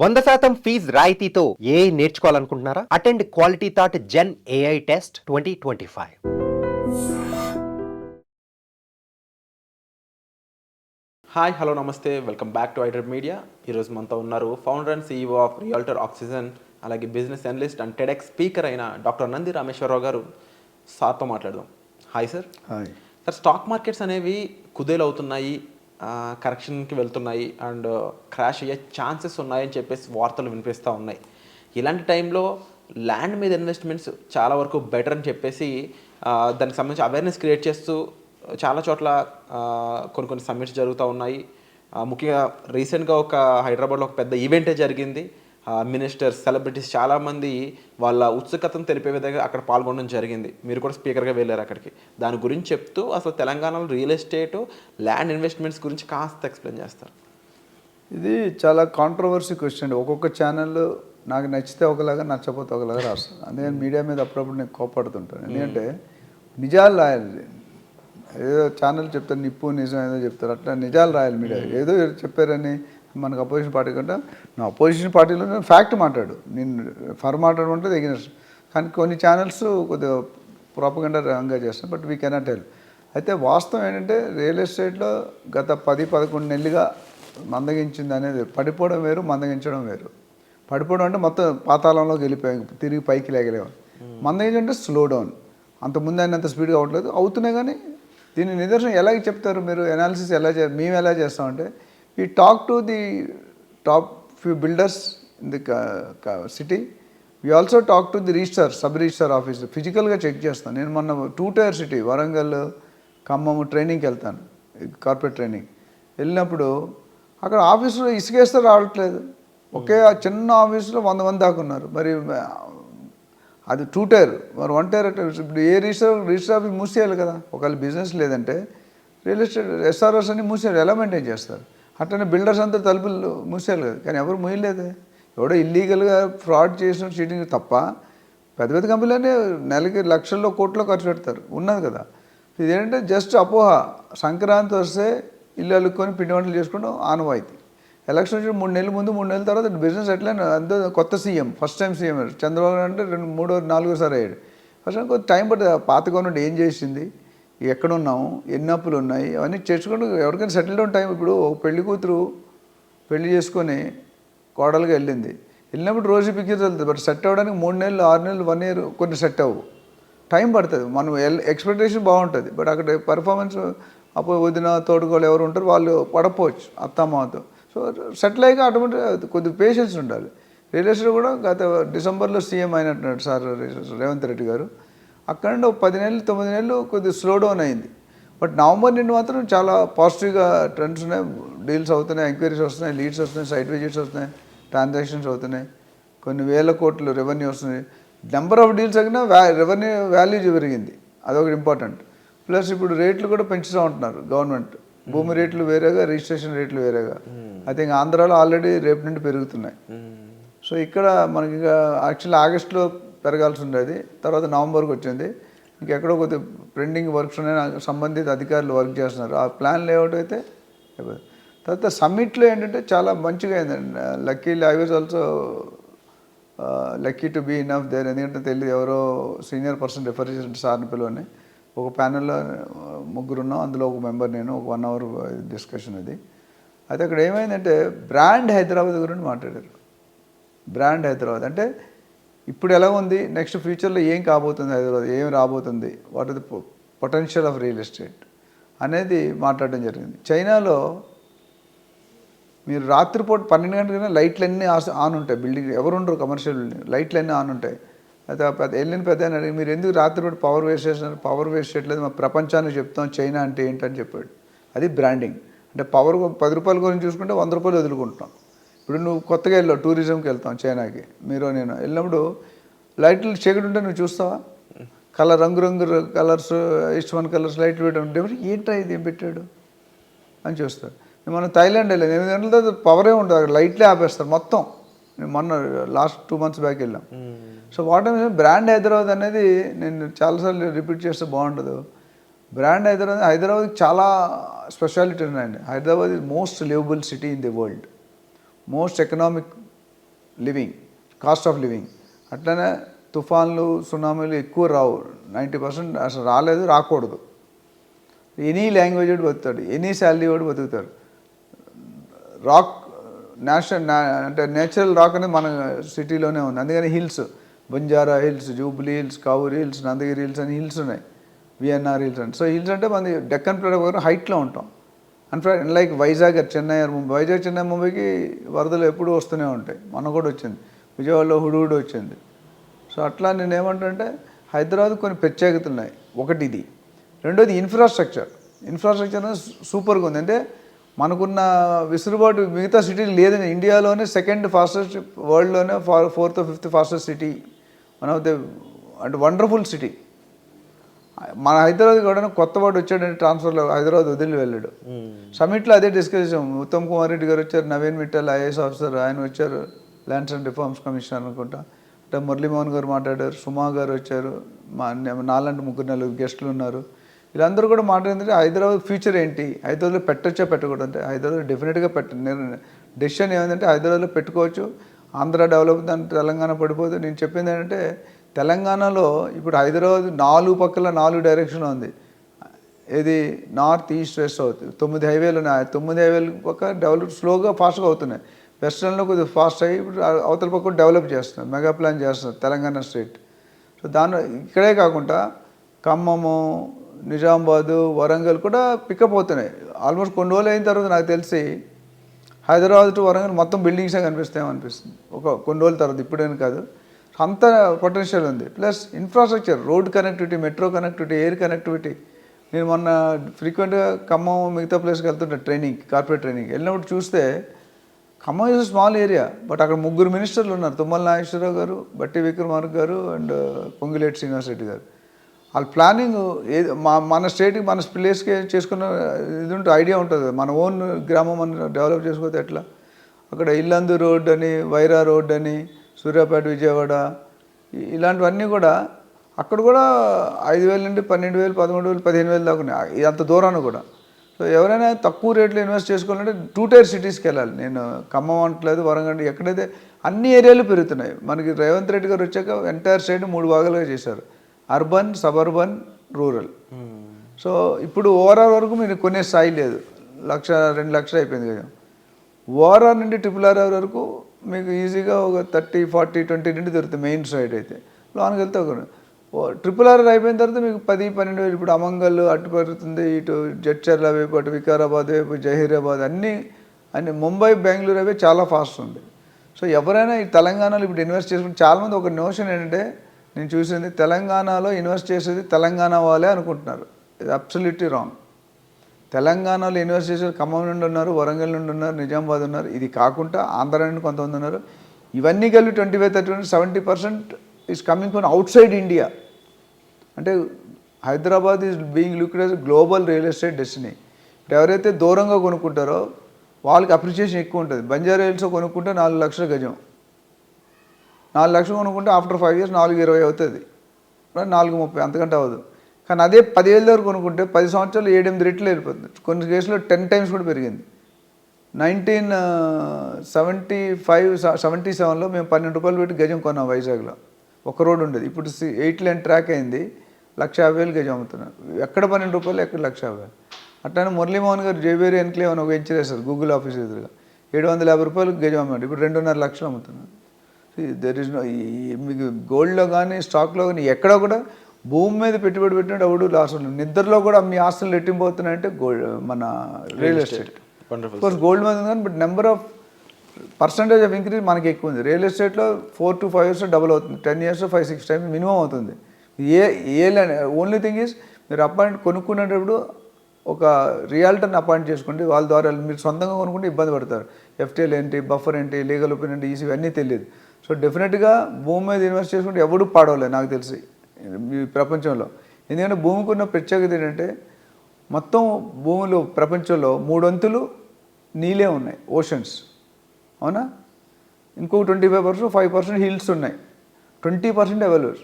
100% fees రాయితీతో AI నేర్చుకోవాలనుకుంటున్నారా? Attend quality thought gen AI test 2025. Hi hello నమస్తే welcome back to iDream media. ఈరోజు మనతో ఉన్నారు founder and CEO of realtor oxygen, అలాగే business analyst and TEDx speaker అయిన doctor Nandi Rameshwara Rao గారు. సార్తో మాట్లాడదాం. Hi sir. Hi sir, stock markets అనేవి కుదేలవుతున్నాయి, కరెక్షన్కి వెళ్తున్నాయి అండ్ క్రాష్ అయ్యే ఛాన్సెస్ ఉన్నాయని చెప్పేసి వార్తలు వినిపిస్తూ ఉన్నాయి. ఇలాంటి టైంలో ల్యాండ్ మీద ఇన్వెస్ట్మెంట్స్ చాలా వరకు బెటర్ అని చెప్పేసి దానికి సంబంధించి అవేర్నెస్ క్రియేట్ చేస్తూ చాలా చోట్ల కొన్ని సమ్మిట్స్ జరుగుతూ ఉన్నాయి. ముఖ్యంగా రీసెంట్గా హైదరాబాద్లో ఒక పెద్ద ఈవెంటే జరిగింది. మినిస్టర్స్, సెలబ్రిటీస్ చాలామంది వాళ్ళ ఉత్సుకతను తెలిపే విధంగా అక్కడ పాల్గొనడం జరిగింది. మీరు కూడా స్పీకర్గా వెళ్ళారు అక్కడికి. దాని గురించి చెప్తూ అసలు తెలంగాణలో రియల్ ఎస్టేట్, ల్యాండ్ ఇన్వెస్ట్మెంట్స్ గురించి కాస్త ఎక్స్ప్లెయిన్ చేస్తారు. ఇది చాలా కాంట్రవర్సీ క్వశ్చన్. ఒక్కొక్క ఛానల్ నాకు నచ్చితే ఒకలాగా, నచ్చకపోతే ఒకలాగా రాస్తాను. అందుకని మీడియా మీద అప్పుడప్పుడు నేను కోపడుతుంటాను. ఎందుకంటే నిజాలు రాయాలి. ఏదో ఛానల్ చెప్తారు నిప్పు నిజం ఏదో చెప్తారు, అట్లా నిజాలు రాయాలి మీడియా. ఏదో చెప్పారని మనకు అపోజిషన్ పార్టీ కంటే నా అపోజిషన్ పార్టీలో ఫ్యాక్ట్ మాట్లాడు, నేను మాట్లాడమంటే తగిన. కానీ కొన్ని ఛానల్స్ కొద్దిగా ప్రాపగండా రంగా చేస్తాను, బట్ వీ కెనాట్ హెల్ప్. అయితే వాస్తవం ఏంటంటే రియల్ ఎస్టేట్లో గత 10-11 నెలలుగా మందగించింది అనేది, పడిపోవడం వేరు, మందగించడం వేరు. పడిపోవడం అంటే మొత్తం పాతాళంలోకి వెళ్ళిపోయాం, తిరిగి పైకి లేగలేము. మందగించడం అంటే స్లో డౌన్. అంతకుముందు అయినంత స్పీడ్గా అవ్వట్లేదు, అవుతున్నాయి. కానీ దీని నిదర్శనం ఎలాగ చెప్తారు మీరు? అనాలిసిస్ ఎలా మేము ఎలా చేస్తామంటే, we talk to the top few builders in the city. We also talk to the registrar, sub-registrar office. ఫిజికల్గా చెక్ చేస్తాను. నేను మొన్న 2-tier సిటీ వరంగల్, ఖమ్మం ట్రైనింగ్కి వెళ్తాను, కార్పొరేట్ ట్రైనింగ్. వెళ్ళినప్పుడు అక్కడ ఆఫీసులో ఇసుకేస్తే రావట్లేదు. ఒకే ఆ చిన్న ఆఫీసులో 100 మంది దాకా ఉన్నారు. మరి అది 2-tier, మరి 1-tier. ఇప్పుడు ఏ రిజిస్టర్ ఆఫీస్ మూసేయాలి కదా. ఒకవేళ బిజినెస్ లేదంటే రియల్ ఎస్టేట్ ఎస్ఆర్ఓస్ అన్ని మూసేయాలి. ఎలా మెయింటైన్ చేస్తారు? అట్లనే బిల్డర్స్ అంతా తలుపులు మూసేయాలి కదా. కానీ ఎవరు మూయలేదే. ఎవడో ఇల్లీగల్గా ఫ్రాడ్ చేసిన చీటింగ్ తప్ప పెద్ద పెద్ద కంపెనీలనే నెలకి లక్షల్లో కోట్లో ఖర్చు పెడతారు, ఉన్నది కదా. ఇదేంటంటే జస్ట్ అపోహ. సంక్రాంతి వస్తే ఇల్లు అల్లుకొని పిండి వంటలు చేసుకోవడం ఆనవాయితీ. ఎలక్షన్ వచ్చి 3 నెలల ముందు, 3 నెలల తర్వాత బిజినెస్ ఎట్లయినా అంత కొత్త CM, first time CM Chandrababu అంటే 2-3-4 అయ్యాడు. ఫస్ట్ కొంచెం టైం పడుతుంది. పాత గవర్నమెంట్ ఏం చేసింది, ఎక్కడున్నాము, ఎన్ని అప్పులు ఉన్నాయి, అవన్నీ చేసుకుంటూ ఎవరికైనా సెటిల్ డౌన్ టైం. ఇప్పుడు పెళ్లి కూతురు పెళ్లి చేసుకొని కోడలుగా వెళ్ళినప్పుడు రోజు పిక్చర్స్ వెళ్తుంది. బట్ సెట్ అవ్వడానికి 3 నెలలు, 6 నెలలు, 1 ఇయర్ కొన్ని సెట్ అవ్వు, టైం పడుతుంది. మనం ఎక్స్పెక్టేషన్ బాగుంటుంది, బట్ అక్కడ పర్ఫార్మెన్స్ అప్పుడు వదిన తోడుకోలు ఎవరు ఉంటారు వాళ్ళు పడపోవచ్చు అత్తమ్మతో. సో సెటిల్ అయ్యాక ఆటోమేటిక్ కొద్దిగా పేషెన్స్ ఉండాలి. రియల్ ఎస్టేట్ కూడా గత డిసెంబర్లో సీఎం అయినట్టున్నాడు సార్ రేవంత్ రెడ్డి గారు. అక్కడ నుండి 10 నెలలు 9 నెలలు కొద్దిగా స్లో డౌన్ అయింది. బట్ నవంబర్ నుండి మాత్రం చాలా పాజిటివ్గా ట్రెండ్స్ ఉన్నాయి. డీల్స్ అవుతున్నాయి, ఎంక్వైరీస్ వస్తున్నాయి, లీడ్స్ వస్తున్నాయి, సైట్ విజిట్స్ వస్తున్నాయి, ట్రాన్సాక్షన్స్ అవుతున్నాయి, కొన్ని వేల కోట్లు రెవెన్యూ వస్తున్నాయి. నెంబర్ ఆఫ్ డీల్స్ తగ్గినా రెవెన్యూ వాల్యూ పెరిగింది, అదొకటి ఇంపార్టెంట్. ప్లస్ ఇప్పుడు రేట్లు కూడా పెంచుతూ ఉంటున్నారు గవర్నమెంట్. భూమి రేట్లు వేరేగా, రిజిస్ట్రేషన్ రేట్లు వేరేగా. ఐ థింక్ ఆంధ్రాలో ఆల్రెడీ రేపు నుండి పెరుగుతున్నాయి. సో ఇక్కడ మనకి యాక్చువల్లీ ఆగస్టులో పెరగాల్సి ఉండేది, తర్వాత నవంబర్కి వచ్చింది. ఇంకెక్కడో కొద్దిగా పెండింగ్ వర్క్స్ ఉన్నాయి, సంబంధిత అధికారులు వర్క్ చేస్తున్నారు. ఆ ప్లాన్ లేఅవుట్ అయితే తర్వాత సమ్మిట్లో ఏంటంటే చాలా మంచిగా అయిందండి. Luckily I was also lucky to be enough there. ఎందుకంటే తెలియదు ఎవరో సీనియర్ పర్సన్ రిఫర్ చేసిన సార్ని పిలువని. ఒక ప్యానెల్లో 3 ఉన్నాం, అందులో ఒక మెంబర్ నేను. ఒక 1 అవర్ డిస్కషన్ అది. అయితే అక్కడ ఏమైందంటే బ్రాండ్ హైదరాబాద్ గురించి మాట్లాడారు. బ్రాండ్ హైదరాబాద్ అంటే ఇప్పుడు ఎలా ఉంది, నెక్స్ట్ ఫ్యూచర్లో ఏం కాబోతుంది, హైదరాబాద్ ఏం రాబోతుంది, what is the potential of real estate అనేది మాట్లాడడం జరిగింది. చైనాలో మీరు రాత్రిపూట 12 గంటలకైనా లైట్లు అన్నీ ఆన్ ఉంటాయి. బిల్డింగ్ ఎవరు ఉండరు, కమర్షియల్ బిల్డింగ్ లైట్లు అన్నీ ఆన్ ఉంటాయి. అయితే వెళ్ళిన పెద్ద అడిగి మీరు ఎందుకు రాత్రిపూట పవర్ వేస్ట్ చేస్తున్నారు? పవర్ వేస్ట్ చేయట్లేదు, మా ప్రపంచానికి చెప్తాం చైనా అంటే ఏంటని చెప్పాడు. అది బ్రాండింగ్. అంటే పవర్ 10 రూపాయల గురించి చూసుకుంటే 100 రూపాయలు వదులుకుంటాం. ఇప్పుడు నువ్వు కొత్తగా వెళ్ళావు, టూరిజంకి వెళ్తాం చైనాకి, మీరు నేను వెళ్ళినప్పుడు లైట్లు చీకటి ఉంటే నువ్వు చూస్తావా? రంగు కలర్స్, ఇష్టమైన కలర్స్ లైట్లు పెట్టడం ఏంటో ఇది ఏం పెట్టాడు అని చూస్తారు. మనం థాయిలాండ్ వెళ్ళాను, 8 గంటల తర్వాత పవరే ఉండదు, అక్కడ లైట్లే ఆపేస్తారు మొత్తం. నేను మొన్న లాస్ట్ 2 months బ్యాక్ వెళ్ళాం. సో వాట్ బ్రాండ్ హైదరాబాద్ అనేది నేను చాలాసార్లు రిపీట్ చేస్తే బాగుండదు. బ్రాండ్ హైదరాబాద్కి చాలా స్పెషాలిటీ ఉన్నాయండి. Hyderabad is most liveable city in the world, most economic living, cost of living. అట్లనే తుఫాన్లు సునామీలు ఎక్కువ రావు, 90% అసలు రాలేదు, రాకూడదు. ఎనీ లాంగ్వేజ్ వాడు బతుకుతాడు, ఎనీ శాలరీ వాడు బతుకుతాడు. రాక్ అంటే నేచురల్ రాక్ అనేది మన సిటీలోనే ఉంది. అందుకని hills, Banjara hills, Jubilee hills, Kavuri hills, Nandagiri hills అని హిల్స్ ఉన్నాయి, విఎన్ఆర్ హిల్స్ అని. సో హిల్స్ అంటే మన డెక్కన్ ప్లేట్ హైట్లో ఉంటాం. అన్ఫాక్ట్ లైక్ వైజాగ్, చెన్నై, ముంబై. వైజాగ్, చెన్నై, ముంబైకి వరదలు ఎప్పుడూ వస్తూనే ఉంటాయి. మొన్న కూడా వచ్చింది, విజయవాడలో హుడుహుడు వచ్చింది. సో అట్లా నేను ఏమంటే హైదరాబాద్ కొన్ని ప్రత్యేకతలు ఉన్నాయి. ఒకటి ఇది, రెండోది ఇన్ఫ్రాస్ట్రక్చర్ అనేది సూపర్గా ఉంది. అంటే మనకున్న విసులుబాటు మిగతా సిటీలు లేదని. ఇండియాలోనే సెకండ్ ఫాస్టెస్ట్, వరల్డ్లోనే 4th or 5th fastest city, one of the అంటే వండర్ఫుల్ సిటీ. మన హైదరాబాద్ కూడా కొత్తవాడు వచ్చాడంటే ట్రాన్స్ఫర్లో హైదరాబాద్ వదిలి వెళ్ళాడు. సమిట్లో అదే డిస్కస్ చేసాం. ఉత్తమ్ కుమార్ రెడ్డి గారు వచ్చారు, నవీన్ మిట్టల్ ఐఏఎస్ ఆఫీసర్ ఆయన వచ్చారు, ల్యాండ్స్ అండ్ రిఫార్మ్స్ కమిషనర్ అనుకుంటా. అంటే మురళీమోహన్ గారు మాట్లాడారు, సుమా గారు వచ్చారు, నాలంటి 3-4 గెస్టులు ఉన్నారు. వీళ్ళందరూ కూడా మాట్లాడిందంటే హైదరాబాద్ ఫ్యూచర్ ఏంటి, హైదరాబాద్లో పెట్టొచ్చా పెట్టకూడదు అంటే హైదరాబాద్ డెఫినెట్గా డెసిషన్ ఏమైందంటే హైదరాబాద్లో పెట్టుకోవచ్చు. ఆంధ్ర డెవలప్ దాని తెలంగాణ పడిపోదు. నేను చెప్పింది ఏంటంటే తెలంగాణలో ఇప్పుడు హైదరాబాద్ 4 పక్కల 4 డైరెక్షన్లో ఉంది. ఇది నార్త్, ఈస్ట్, వెస్ట్ అవుతుంది. 9 హైవేలు ఉన్నాయి. 9 హైవేలు పక్క డెవలప్ స్లోగా ఫాస్ట్గా అవుతున్నాయి. వెస్ట్రన్లో కొద్దిగా ఫాస్ట్ అయ్యి ఇప్పుడు అవతల పక్క డెవలప్ చేస్తున్నారు, మెగా ప్లాన్ చేస్తున్నారు తెలంగాణ స్టేట్. సో దానిలో ఇక్కడే కాకుండా ఖమ్మము, నిజామాబాదు, వరంగల్ కూడా పికప్ అవుతున్నాయి. ఆల్మోస్ట్ కొన్ని రోజులు అయిన తర్వాత నాకు తెలిసి హైదరాబాద్ టు వరంగల్ మొత్తం బిల్డింగ్సే కనిపిస్తాయేమనిపిస్తుంది కొన్ని రోజుల తర్వాత, ఇప్పుడేం కాదు. అంత పొటెన్షియల్ ఉంది. Plus infrastructure, road connectivity, metro connectivity, air connectivity. నేను మొన్న ఫ్రీక్వెంట్గా ఖమ్మం మిగతా ప్లేస్కి వెళ్తుంటా ట్రైనింగ్, కార్పొరేట్ ట్రైనింగ్ వెళ్ళినప్పుడు చూస్తే Khammam is small area, but అక్కడ 3 మినిస్టర్లు ఉన్నారు, తుమ్మల నాగేశ్వరరావు గారు, బట్టి విక్రమార్క గారు అండ్ పొంగులేటి శ్రీనివాసరెడ్డి గారు. వాళ్ళ ప్లానింగ్ ఏది మన స్టేట్కి మన ప్లేస్కి చేసుకున్న ఇది ఉంటుంది, ఐడియా ఉంటుంది. మన ఓన్ గ్రామం మనం డెవలప్ చేసుకోతే ఎట్లా. అక్కడ ఇల్లందు రోడ్ అని, వైరా రోడ్ అని, సూర్యాపేట, విజయవాడ ఇలాంటివన్నీ కూడా అక్కడ కూడా 5,000 నుండి 12,000, 13,000, 15,000 దాకా ఉన్నాయి అంత దూరాన్ని కూడా. సో ఎవరైనా తక్కువ రేట్లో ఇన్వెస్ట్ చేసుకోవాలంటే 2 tier సిటీస్కి వెళ్ళాలి. నేను ఖమ్మం అంటలేదు, వరంగల్, ఎక్కడైతే అన్ని ఏరియాలు పెరుగుతున్నాయి. మనకి రేవంత్ రెడ్డి గారు వచ్చాక ఎంటైర్ స్టేట్ 3 భాగాలుగా చేశారు, అర్బన్, సబర్బన్, రూరల్. సో ఇప్పుడు ఓవరాల్ వరకు మీరు కొనే స్థాయి లేదు, 1,00,000, 2,00,000 అయిపోయింది కదా. ఓవరాల్ నుండి RRR వరకు మీకు ఈజీగా ఒక 30, 40, 20 నుండి దొరుకుతుంది మెయిన్ సైడ్ అయితే. లోనికి వెళ్తే ఒక RRR అయిపోయిన తర్వాత మీకు 10, 12,000. ఇప్పుడు అమంగల్ అటు పెరుగుతుంది, ఇటు జడ్చర్ల వైపు, అటు వికారాబాద్ వైపు, జహీరాబాద్ అన్నీ ముంబై, బెంగళూరు అవి చాలా ఫాస్ట్ ఉంది. సో ఎవరైనా ఈ తెలంగాణలో ఇప్పుడు ఇన్వెస్ట్ చేసుకుంటే చాలామంది ఒక నోషన్ ఏంటంటే నేను చూసింది, తెలంగాణలో ఇన్వెస్ట్ చేసేది తెలంగాణ వాళ్ళే అనుకుంటున్నారు. ఇది అబ్సల్యూట్లీ రాంగ్. తెలంగాణలో ఇన్వెస్ట్ చేసేది ఖమ్మం నుండి ఉన్నారు, వరంగల్ నుండి ఉన్నారు, నిజామాబాద్ ఉన్నారు. ఇది కాకుండా ఆంధ్ర నుండి కొంతమంది ఉన్నారు. ఇవన్నీ కలిపి 25, 30, 70% is coming from outside India. అంటే Hyderabad is being looked as global real estate destiny. ఇప్పుడు ఎవరైతే దూరంగా కొనుక్కుంటారో వాళ్ళకి అప్రిషియేషన్ ఎక్కువ ఉంటుంది. బంజారా హిల్స్లో కొనుక్కుంటే 4 లక్షల గజం, 4 లక్షలు కొనుక్కుంటే ఆఫ్టర్ 5 years 4,20,000 అవుతుంది, 4,30,000 అంతకంటే అవ్వదు. కానీ అదే 10,000 దగ్గర కొనుక్కుంటే 10 సంవత్సరాలు 7-8 రెట్లు వెళ్ళిపోతుంది. కొన్ని కేసులో 10 times కూడా పెరిగింది. 1977లో మేము 12 రూపాయలు పెట్టి గజం కొన్నాం వైజాగ్లో, ఒక రోడ్ ఉండేది. ఇప్పుడు 8 lane ట్రాక్ అయింది, 1,50,000 గజం అమ్ముతున్నారు. ఎక్కడ 12 రూపాయలు, ఎక్కడ 1,50,000. అట్లానే మురళీమోహన్ గారు జేబేరి ఎన్క్లేవ్ అని ఒక వెంచర్ వేశారు గూగుల్ ఆఫీస్ ఎదురుగా, 750 రూపాయలు గజం అమ్మాడు. ఇప్పుడు 2.5 లక్షలు అమ్ముతున్నారు. దెర్ ఇస్ నో, మీకు గోల్డ్లో కానీ స్టాక్లో కానీ ఎక్కడ కూడా భూమి మీద పెట్టుబడి పెట్టినట్టు ఎవడు లాస్ ఉండదు. నిద్రలో కూడా మీ ఆస్తులు రెట్టింపోతున్నాయంటే గోల్డ్, మన రియల్ ఎస్టేట్. కోర్స్ గోల్డ్ మీద ఉంది కానీ but number of percentage of increase మనకి ఎక్కువ ఉంది. రియల్ ఎస్టేట్లో 4 to 5 years డబుల్ అవుతుంది, 10 years 5-6 times మినిమం అవుతుంది. ఓన్లీ థింగ్ ఈజ్ మీరు కొనుక్కునేటప్పుడు ఒక రియాల్టర్ని అపాయింట్ చేసుకోండి, వాళ్ళ ద్వారా. మీరు సొంతంగా కొనుక్కుంటే ఇబ్బంది పడతారు. FTL ఏంటి, బఫర్ ఏంటి, లీగల్ ఒపీనియన్ ఏంటి, ఈసీ అన్నీ తెలియదు. సో డెఫినెట్గా భూమి మీద ఇన్వెస్ట్ చేసుకుంటే ఎవడు పాడవలేదు నాకు తెలిసి ఈ ప్రపంచంలో. ఎందుకంటే భూమికి ఉన్న ప్రత్యేకత ఏంటంటే మొత్తం భూమిలో ప్రపంచంలో 3 వంతులు నీళ్ళే ఉన్నాయి, ఓషన్స్, అవునా. ఇంకొక 25%, 5% హిల్స్ ఉన్నాయి, 20% అవైలబుల్.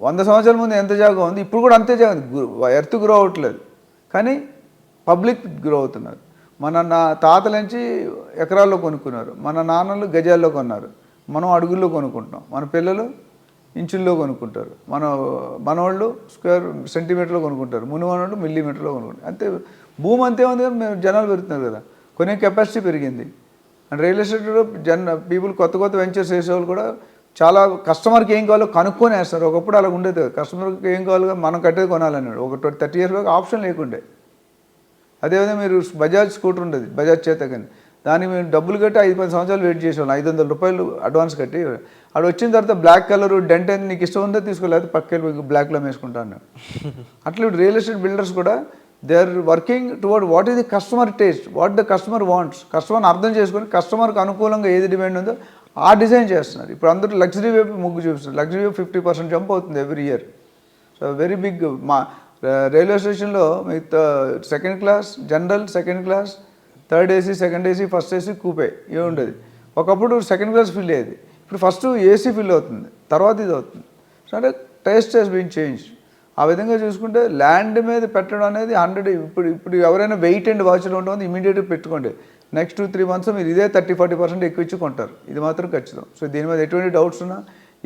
100 సంవత్సరాల ముందు ఎంత జాగా ఉంది, ఇప్పుడు కూడా అంతే జాగా ఉంది. ఎర్త్ గ్రో అవ్వట్లేదు కానీ పబ్లిక్ గ్రో అవుతున్నారు. మన తాతల నుంచి ఎకరాల్లో కొనుక్కున్నారు, మన నాన్నలు గజాల్లో కొన్నారు, మనం అడుగుల్లో కొనుక్కుంటాం, మన పిల్లలు ఇంచుల్లో కొనుక్కుంటారు, మనవాళ్ళు స్క్వేర్ సెంటీమీటర్లో కొనుక్కుంటారు, మునివాళ్ళు మిల్లీమీటర్లో కొనుక్కుంటారు. అంతే భూమి అంతే ఉంది కానీ మేము జనాలు పెరుగుతున్నారు కదా, కొనే కెపాసిటీ పెరిగింది. అండ్ రియల్ ఎస్టేట్లో పీపుల్ కొత్త వెంచర్స్ వేసేవాళ్ళు కూడా చాలా కస్టమర్కి ఏం కావాలో కనుక్కొని వేస్తారు. ఒకప్పుడు అలా ఉండేది కదా, కస్టమర్కి ఏం కావాలో మనం కట్టేది కొనాలన్నాడు. ఒక 30 years బ్యాక్ ఆప్షన్ లేకుండే. అదేవిధంగా మీరు బజాజ్ స్కూటర్ ఉండేది, బజాజ్ చేత కానీ దానికి మేము డబ్బులు కట్టి 5-10 సంవత్సరాలు వెయిట్ చేసేవాళ్ళం, 500 రూపాయలు అడ్వాన్స్ కట్టి. అక్కడ వచ్చిన తర్వాత బ్లాక్ కలర్ డెంట్ అని నీకు ఇష్టం ఉందో తీసుకోలేదు, పక్కకి బ్లాక్లో వేసుకుంటాను. అట్లా ఇప్పుడు రియల్ ఎస్టేట్ బిల్డర్స్ కూడా they are working toward what is the customer taste, what the customer wants. కస్టమర్ని అర్థం చేసుకొని కస్టమర్కి అనుకూలంగా ఏది డిమాండ్ ఉందో ఆ డిజైన్ చేస్తున్నారు. ఇప్పుడు అందరూ లగ్జరీ వైపు మొగ్గు చూపిస్తున్నారు. లగ్జరీ వైపు 50% జంప్ అవుతుంది every year. So very big. మా రైల్వే స్టేషన్లో మీకు second class general, second class, third AC, second AC, first AC, coupe ఇవి ఉండేది. ఒకప్పుడు సెకండ్ క్లాస్ ఫిల్ అయ్యేది, ఇప్పుడు ఫస్ట్ ఏసీ ఫిల్ అవుతుంది, తర్వాత ఇది అవుతుంది. సో అంటే టేస్ట్ హెస్ బీన్ చేంజ్. ఆ విధంగా చూసుకుంటే ల్యాండ్ మీద పెట్టడం అనేది 100. ఇప్పుడు ఎవరైనా వెయిట్ అండ్ వాచ్లో ఉంటుంది, ఇమీడియట్గా పెట్టుకోండి. నెక్స్ట్ 2-3 months మీరు ఇదే 30-40% ఎక్కువ ఇచ్చి కొంటారు, ఇది మాత్రం ఖచ్చితం. సో దీని మీద ఎటువంటి డౌట్స్ ఉన్నా,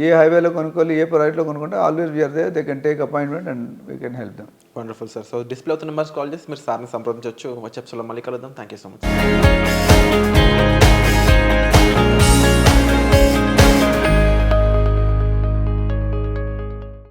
ఏ హైవేలో కొనుక్కోవాలి, ఏ ప్రైవేట్లో కొనుక్కుంటే always we are there, they can take appointment and we can help them. Wonderful sir. So display అవుతున్న నెంబర్స్ కాల్ చేసి మీరు సార్ని సంప్రదించవచ్చు. వచ్చే ఎపిసోడ్లో మళ్ళీ కలుద్దాం. Thank you so much.